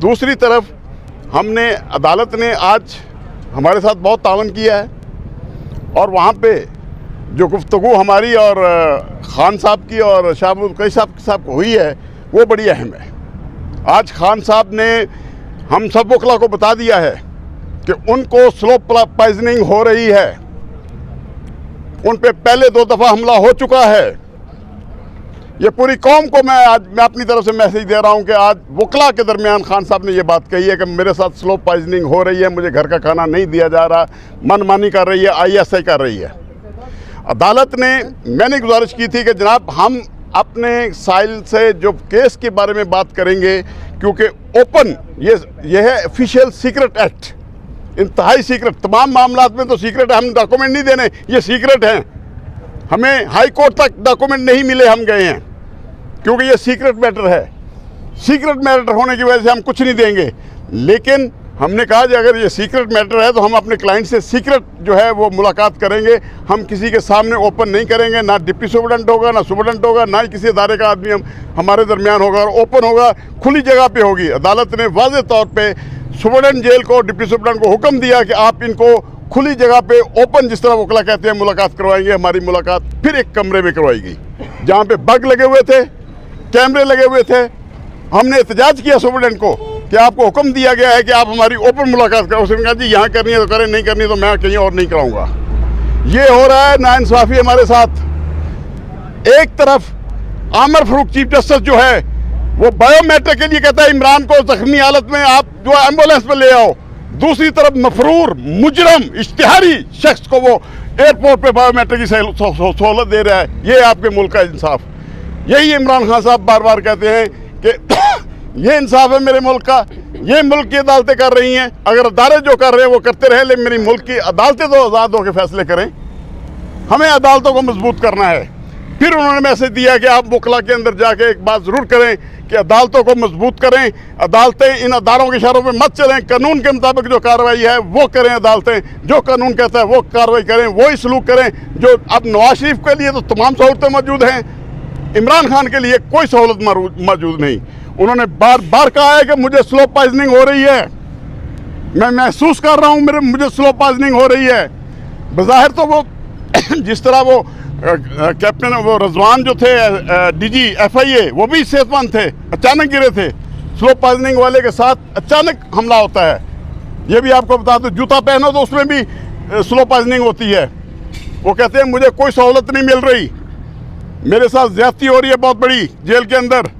दूसरी तरफ हमने अदालत ने आज हमारे साथ बहुत तावन किया है और वहाँ पे जो गुफ्तगू हमारी और खान साहब की और शाहबूब कई साहब को हुई है वो बड़ी अहम है। आज खान साहब ने हम सब वकला को बता दिया है कि उनको स्लो पॉइजनिंग हो रही है, उन पे पहले 2 दफ़ा हमला हो चुका है। ये पूरी कौम को मैं अपनी तरफ से मैसेज दे रहा हूँ कि आज वकला के दरमियान खान साहब ने ये बात कही है कि मेरे साथ स्लो पॉइजनिंग हो रही है, मुझे घर का खाना नहीं दिया जा रहा, मनमानी कर रही है, ISI कर रही है। अदालत ने मैंने गुजारिश की थी कि जनाब हम अपने साइल से जो केस के बारे में बात करेंगे, क्योंकि ओपन ये है ऑफिशियल सीक्रेट एक्ट, इंतहाई सीक्रेट, तमाम मामलात में तो सीक्रेट है, हम डॉक्यूमेंट नहीं देने, ये सीक्रेट हैं। हमें हाई कोर्ट तक डॉक्यूमेंट नहीं मिले, हम गए हैं क्योंकि ये सीक्रेट मैटर है। सीक्रेट मैटर होने की वजह से हम कुछ नहीं देंगे, लेकिन हमने कहा कि अगर ये सीक्रेट मैटर है तो हम अपने क्लाइंट से सीक्रेट जो है वो मुलाकात करेंगे, हम किसी के सामने ओपन नहीं करेंगे, ना डिप्टी सुपरडेंट होगा, ना सुपरडेंट होगा, ना ही किसी अदारे का आदमी हमारे दरमियान होगा, और ओपन होगा, खुली जगह पे होगी। अदालत ने वाज़ेह तौर पे सुपरडेंट जेल को, डिप्टी सुपरडेंट को हुक्म दिया कि आप इनको खुली जगह पे ओपन, जिस तरह वकला कहते हैं, मुलाकात करवाएंगे। हमारी मुलाकात फिर एक कमरे में करवाई गई जहाँ पे बग लगे हुए थे, कैमरे लगे हुए थे। हमने एहतजाज किया सुपरडेंट को कि आपको हुक्म दिया गया है कि आप हमारी ओपन मुलाकात करो। उसने कहा जी यहाँ करनी है तो करें, नहीं करनी तो मैं कहीं और नहीं कराऊंगा। ये हो रहा है नाइंसाफ़ी हमारे साथ। एक तरफ आमिर फारूक चीफ जस्टिस जो है वो बायोमेट्रिक के लिए कहता है इमरान को जख्मी हालत में आप जो एम्बुलेंस में ले आओ, दूसरी तरफ मफरूर मुजरम इश्तिहारी शख्स को वो एयरपोर्ट पे बायोमेट्रिक की सहूलत दे रहा है। ये आपके मुल्क का इंसाफ, यही इमरान खान साहब बार बार कहते हैं कि ये इंसाफ है मेरे मुल्क का, ये मुल्क की अदालतें कर रही हैं। अगर अदारे जो कर रहे हैं वो करते रहे, लेकिन मेरी मुल्क की अदालतें तो आज़ाद होकर फैसले करें। हमें अदालतों को मजबूत करना है। फिर उन्होंने मैसेज दिया कि आप वकला के अंदर जाके एक बात ज़रूर करें कि अदालतों को मजबूत करें, अदालतें इन अदारों के इशारों पे मत चलें, कानून के मुताबिक जो कार्रवाई है वो करें, अदालतें जो कानून कहता है वो कार्रवाई करें, वही सलूक करें जो अब नवाज शरीफ के लिए तो तमाम सहूलतें मौजूद हैं, इमरान खान के लिए कोई सहूलत मौजूद नहीं। उन्होंने बार बार कहा है कि मुझे स्लो पॉइजनिंग हो रही है, मैं महसूस कर रहा हूँ मुझे स्लो पॉइजनिंग हो रही है। बज़ाहिर तो वो जिस तरह वो कैप्टन वो रजवान जो थे DG FIA वो भी सेहतमंद थे, अचानक गिरे थे। स्लो पॉइजनिंग वाले के साथ अचानक हमला होता है। ये भी आपको बता दो, जूता पहनो तो उसमें भी स्लो पॉइजनिंग होती है। वो कहते हैं मुझे कोई सहूलत नहीं मिल रही, मेरे साथ ज्यादती हो रही है बहुत बड़ी। जेल के अंदर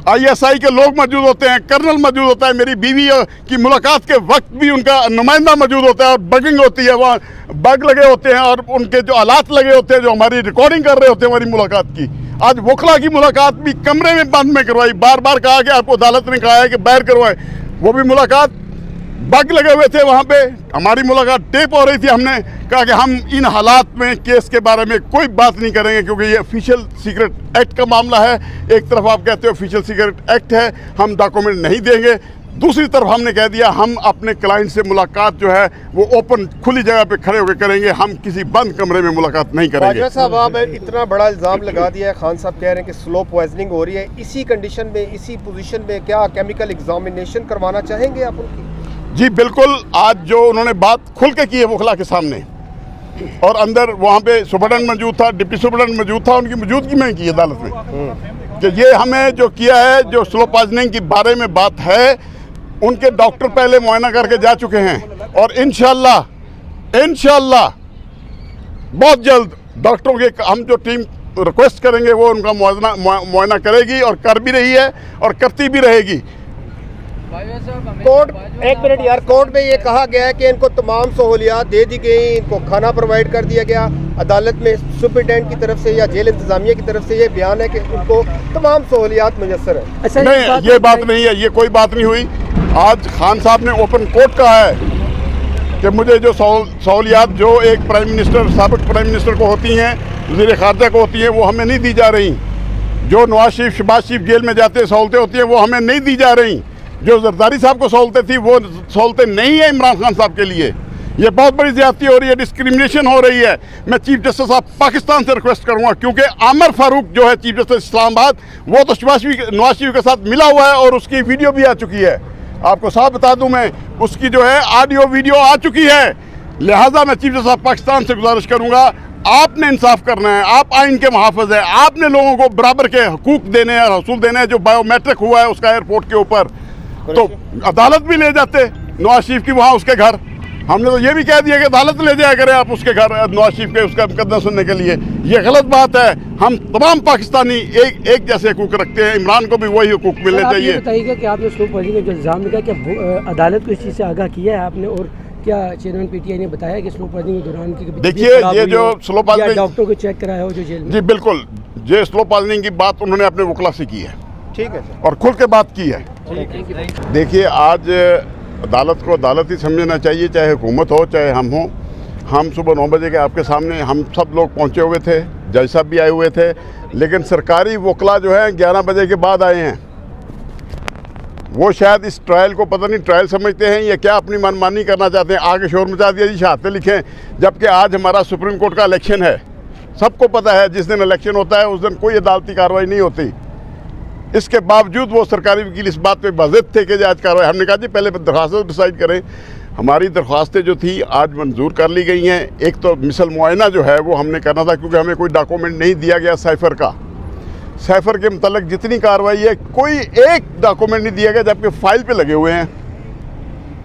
ISI के लोग मौजूद होते हैं, कर्नल मौजूद होता है, मेरी बीवी की मुलाकात के वक्त भी उनका नुमाइंदा मौजूद होता है, और बगिंग होती है, वहाँ बग लगे होते हैं और उनके जो आलात लगे होते हैं जो हमारी रिकॉर्डिंग कर रहे होते हैं हमारी मुलाकात की। आज वकला की मुलाकात भी कमरे में बंद में करवाई, बार बार कहा कि आपको अदालत ने कहा है कि बाहर करवाएं, वो भी मुलाकात बग लगे हुए थे वहाँ पे। हमारी मुलाकात टेप हो रही थी, हमने कहा कि हम इन हालात में केस के बारे में कोई बात नहीं करेंगे क्योंकि ये ऑफिशियल सीक्रेट एक्ट का मामला है। एक तरफ आप कहते हो ऑफिशियल सीक्रेट एक्ट है, हम डॉक्यूमेंट नहीं देंगे, दूसरी तरफ हमने कह दिया हम अपने क्लाइंट से मुलाकात जो है वो ओपन खुली जगह पे खड़े होकर करेंगे, हम किसी बंद कमरे में मुलाकात नहीं करेंगे। बाजवा साहब, आप इतना बड़ा इल्ज़ाम लगा दिया है, खान साहब कह रहे हैं कि स्लो पॉइजनिंग हो रही है, इसी कंडीशन में, इसी पोजीशन में क्या केमिकल एग्जामिनेशन करवाना चाहेंगे आप उनकी? जी बिल्कुल। आज जो उन्होंने बात खुल के की है वकला के सामने, और अंदर वहाँ पे सुपरडेंट मौजूद था, डिप्टी सुपरडेंट मौजूद था, उनकी मौजूदगी में की अदालत में कि ये हमें जो किया है, जो स्लो पॉइजनिंग के बारे में बात है, उनके डॉक्टर पहले मुआयना करके जा चुके हैं और इंशाल्लाह बहुत जल्द डॉक्टरों के हम जो टीम रिक्वेस्ट करेंगे वो उनका मुआयना करेगी और कर भी रही है और करती भी रहेगी। कोर्ट, एक मिनट यार, कोर्ट में ये कहा गया है कि इनको तमाम सहूलियात दे दी गई, इनको खाना प्रोवाइड कर दिया गया। अदालत में सुपरिटेंडेंट की तरफ से या जेल इंतजामिया की तरफ से ये बयान है कि उनको तमाम सहूलियात मुयस्सर है। अच्छा, नहीं, ये बात नहीं है, ये कोई बात नहीं हुई। आज खान साहब ने ओपन कोर्ट कहा है कि मुझे जो सहूलियात जो एक प्राइम मिनिस्टर, साबिक प्राइम मिनिस्टर को होती हैं, वज़ीर ख़ारजा को होती हैं, वो हमें नहीं दी जा रही। जो नवाज शरीफ, शहबाज शरीफ जेल में जाते सहूलतें होती हैं वो हमें नहीं दी जा रही। जो जरदारी साहब को सहूलतें थी वो सहूलतें नहीं है इमरान खान साहब के लिए। ये बहुत बड़ी ज्यादती हो रही है, डिस्क्रिमिनेशन हो रही है। मैं चीफ जस्टिस साहब पाकिस्तान से रिक्वेस्ट करूंगा, क्योंकि आमिर फारूक जो है चीफ जस्टिस इस्लामाबाद, वो तो नवाज शरीफ के साथ मिला हुआ है और उसकी वीडियो भी आ चुकी है। आपको साफ बता दूं मैं, उसकी जो है ऑडियो वीडियो आ चुकी है। लिहाजा मैं चीफ जस्टिस ऑफ पाकिस्तान से गुजारिश करूंगा, आपने इंसाफ करना है, आप आइन के मुहाफ़िज़ हैं, आपने लोगों को बराबर के हकूक देने हैं, हसूल देने हैं। जो बायोमेट्रिक हुआ है उसका एयरपोर्ट के ऊपर, तो अदालत भी ले जाते नवाज शरीफ की वहाँ उसके घर। हमने तो ये भी कह दिया कि अदालत ले जाया करें आप उसके घर नवाज शरीफ के उसका मुकदमा सुनने के लिए। ये गलत बात है। हम तमाम पाकिस्तानी एक जैसे हकूक रखते हैं, इमरान को भी वही हकूक मिलने चाहिए। बताइएगा कि आपने स्लो पॉइजनिंग का जो इल्ज़ाम लगा, क्या अदालत को इस चीज़ से आगाह किया है आपने, और क्या चेयरमैन PTI ने बताया कि स्लो पॉइजनिंग के दौरान की देखिए ये जो स्लो पॉइजनिंग डॉक्टर को चेक कराया हो जो जेल में? जी बिल्कुल, ये स्लो पॉइजनिंग की बात उन्होंने अपने वकला से की है। ठीक है सर, और खुल के बात की है। देखिए आज अदालत को अदालत ही समझना चाहिए, चाहे हुकूमत हो चाहे हम हो। हम सुबह 9 बजे के आपके सामने हम सब लोग पहुंचे हुए थे, जज साहब भी आए हुए थे, लेकिन सरकारी वकला जो है 11 बजे के बाद आए हैं। वो शायद इस ट्रायल को पता नहीं ट्रायल समझते हैं या क्या, अपनी मनमानी करना चाहते हैं। आगे शोर मचा दिया जी, शहादतें लिखें, जबकि आज हमारा सुप्रीम कोर्ट का इलेक्शन है। सबको पता है जिस दिन इलेक्शन होता है उस दिन कोई अदालती कार्रवाई नहीं होती। इसके बावजूद वो सरकारी वकील इस बात पे बाज़िद थे कि आज कार्रवाई। हमने कहा जी पहले दरख्वास्त डिसाइड करें। हमारी दरख्वास्तें जो थी आज मंजूर कर ली गई हैं। एक तो मिसल मुआयना जो है वो हमने करना था, क्योंकि हमें कोई डॉक्यूमेंट नहीं दिया गया साइफर का। साइफर के मतलब जितनी कार्रवाई है कोई एक डॉक्यूमेंट नहीं दिया गया, जबकि फाइल पे लगे हुए हैं।